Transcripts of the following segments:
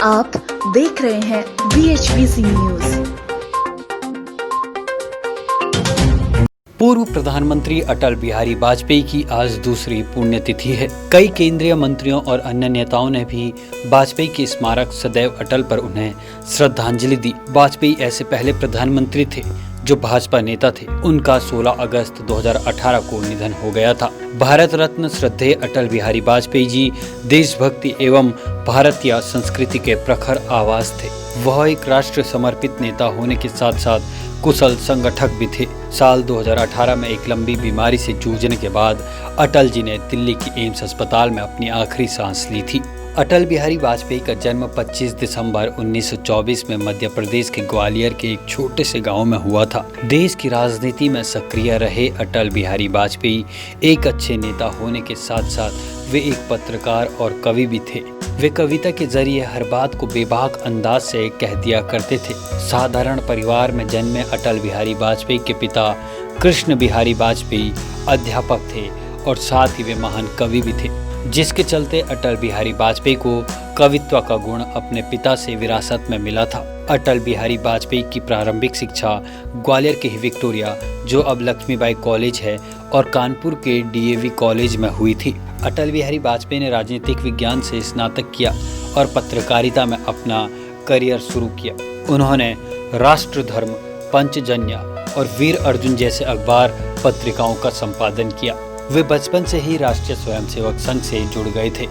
आप देख रहे हैं BHBC न्यूज। पूर्व प्रधानमंत्री अटल बिहारी वाजपेयी की आज दूसरी पुण्यतिथि है। कई केंद्रीय मंत्रियों और अन्य नेताओं ने भी वाजपेयी के स्मारक सदैव अटल पर उन्हें श्रद्धांजलि दी। वाजपेयी ऐसे पहले प्रधानमंत्री थे जो भाजपा नेता थे। उनका 16 अगस्त 2018 को निधन हो गया था। भारत रत्न श्रद्धेय अटल बिहारी वाजपेयी जी देशभक्ति एवं भारतीय संस्कृति के प्रखर आवाज थे। वह एक राष्ट्र समर्पित नेता होने के साथ साथ कुशल संगठक भी थे। साल 2018 में एक लंबी बीमारी से जूझने के बाद अटल जी ने दिल्ली की एम्स अस्पताल में अपनी आखिरी सांस ली थी। अटल बिहारी वाजपेयी का जन्म 25 दिसंबर 1924 में मध्य प्रदेश के ग्वालियर के एक छोटे से गांव में हुआ था। देश की राजनीति में सक्रिय रहे अटल बिहारी वाजपेयी एक अच्छे नेता होने के साथ साथ वे एक पत्रकार और कवि भी थे। वे कविता के जरिए हर बात को बेबाक अंदाज से कह दिया करते थे। साधारण परिवार में जन्मे अटल बिहारी वाजपेयी के पिता कृष्ण बिहारी वाजपेयी अध्यापक थे और साथ ही वे महान कवि भी थे, जिसके चलते अटल बिहारी वाजपेयी को कवित्व का गुण अपने पिता से विरासत में मिला था। अटल बिहारी वाजपेयी की प्रारंभिक शिक्षा ग्वालियर के ही विक्टोरिया, जो अब लक्ष्मीबाई कॉलेज है, और कानपुर के DAV कॉलेज में हुई थी। अटल बिहारी वाजपेयी ने राजनीतिक विज्ञान से स्नातक किया और पत्रकारिता में अपना करियर शुरू किया। उन्होंने राष्ट्र धर्म, पंचजन्य और वीर अर्जुन जैसे अखबार पत्रिकाओं का संपादन किया। वे बचपन से ही राष्ट्रीय स्वयंसेवक संघ से जुड़ गए थे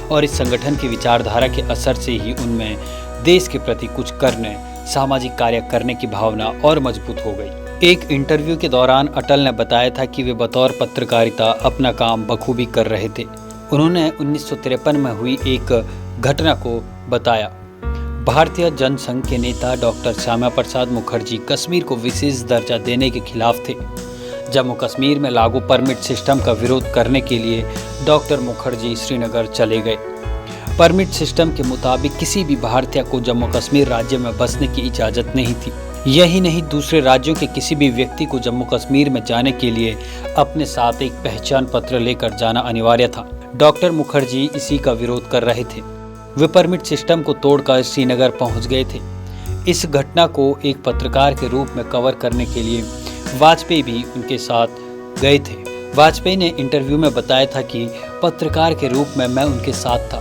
और इस संगठन की विचारधारा के असर से ही उनमें देश के प्रति कुछ करने, सामाजिक कार्य करने की भावना और मजबूत हो गई। एक इंटरव्यू के दौरान अटल ने बताया था कि वे बतौर पत्रकारिता अपना काम बखूबी कर रहे थे। उन्होंने 1953 में हुई एक घटना को बताया। भारतीय जनसंघ के नेता डॉक्टर श्यामा प्रसाद मुखर्जी कश्मीर को विशेष दर्जा देने के खिलाफ थे। जम्मू कश्मीर में लागू परमिट सिस्टम का विरोध करने के लिए डॉक्टर मुखर्जी श्रीनगर चले गए। परमिट सिस्टम के मुताबिक किसी भी भारतीय को जम्मू कश्मीर राज्य में बसने की इजाज़त नहीं थी। यही नहीं, दूसरे राज्यों के किसी भी व्यक्ति को जम्मू कश्मीर में जाने के लिए अपने साथ एक पहचान पत्र लेकर जाना अनिवार्य था। डॉक्टर मुखर्जी इसी का विरोध कर रहे थे। वे परमिट सिस्टम को तोड़कर श्रीनगर पहुंच गए थे। इस घटना को एक पत्रकार के रूप में कवर करने के लिए वाजपेयी भी उनके साथ गए थे। वाजपेयी ने इंटरव्यू में बताया था कि पत्रकार के रूप में मैं उनके साथ था।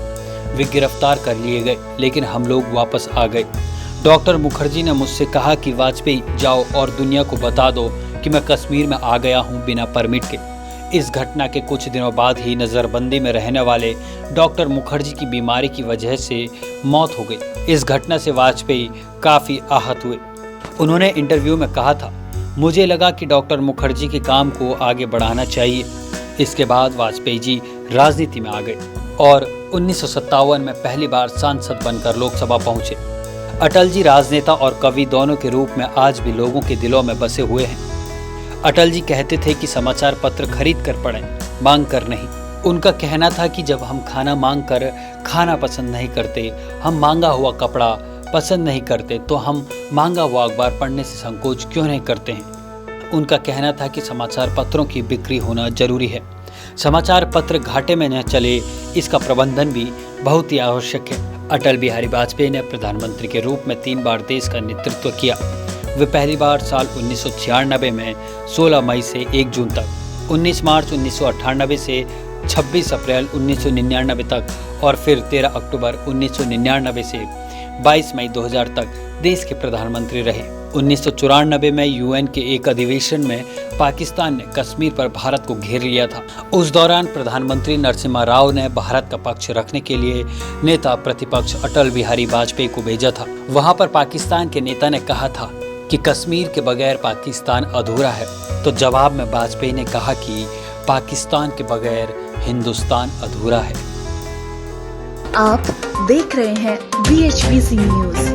वे गिरफ्तार कर लिए गए, लेकिन हम लोग वापस आ गए। डॉक्टर मुखर्जी ने मुझसे कहा कि वाजपेयी, जाओ और दुनिया को बता दो कि मैं कश्मीर में आ गया हूं बिना परमिट के। इस घटना के कुछ दिनों बाद ही नज़रबंदी में रहने वाले डॉक्टर मुखर्जी की बीमारी की वजह से मौत हो गई। इस घटना से वाजपेयी काफ़ी आहत हुए। उन्होंने इंटरव्यू में कहा था, मुझे लगा कि डॉक्टर मुखर्जी के काम को आगे बढ़ाना चाहिए। इसके बाद वाजपेयी जी राजनीति में आ गए और 1957 में पहली बार सांसद बनकर लोकसभा पहुंचे। अटल जी राजनेता और कवि दोनों के रूप में आज भी लोगों के दिलों में बसे हुए हैं। अटल जी कहते थे कि समाचार पत्र खरीद कर पढ़ें, मांग कर नहीं। उनका कहना था कि जब हम खाना मांग कर खाना पसंद नहीं करते, हम मांगा हुआ कपड़ा पसंद नहीं करते, तो हम मांगा हुआ अखबार पढ़ने से संकोच क्यों नहीं करते हैं। उनका कहना था कि समाचार पत्रों की बिक्री होना जरूरी है। समाचार पत्र घाटे में न चले, इसका प्रबंधन भी बहुत ही आवश्यक है। अटल बिहारी वाजपेयी ने प्रधानमंत्री के रूप में 3 बार देश का नेतृत्व किया। वे पहली बार साल 1996 में 16 मई से 1 जून तक, 19 मार्च 1998 से 26 अप्रैल 1999 तक और फिर 13 अक्टूबर 1999 से 22 मई 2000 तक देश के प्रधानमंत्री रहे। 1994 में UN के एक अधिवेशन में पाकिस्तान ने कश्मीर पर भारत को घेर लिया था। उस दौरान प्रधानमंत्री नरसिम्हा राव ने भारत का पक्ष रखने के लिए नेता प्रतिपक्ष अटल बिहारी वाजपेयी को भेजा था। वहां पर पाकिस्तान के नेता ने कहा था कि कश्मीर के बगैर पाकिस्तान अधूरा है, तो जवाब में वाजपेयी ने कहा कि पाकिस्तान के बगैर हिंदुस्तान अधूरा है। आप देख रहे हैं BHBC न्यूज।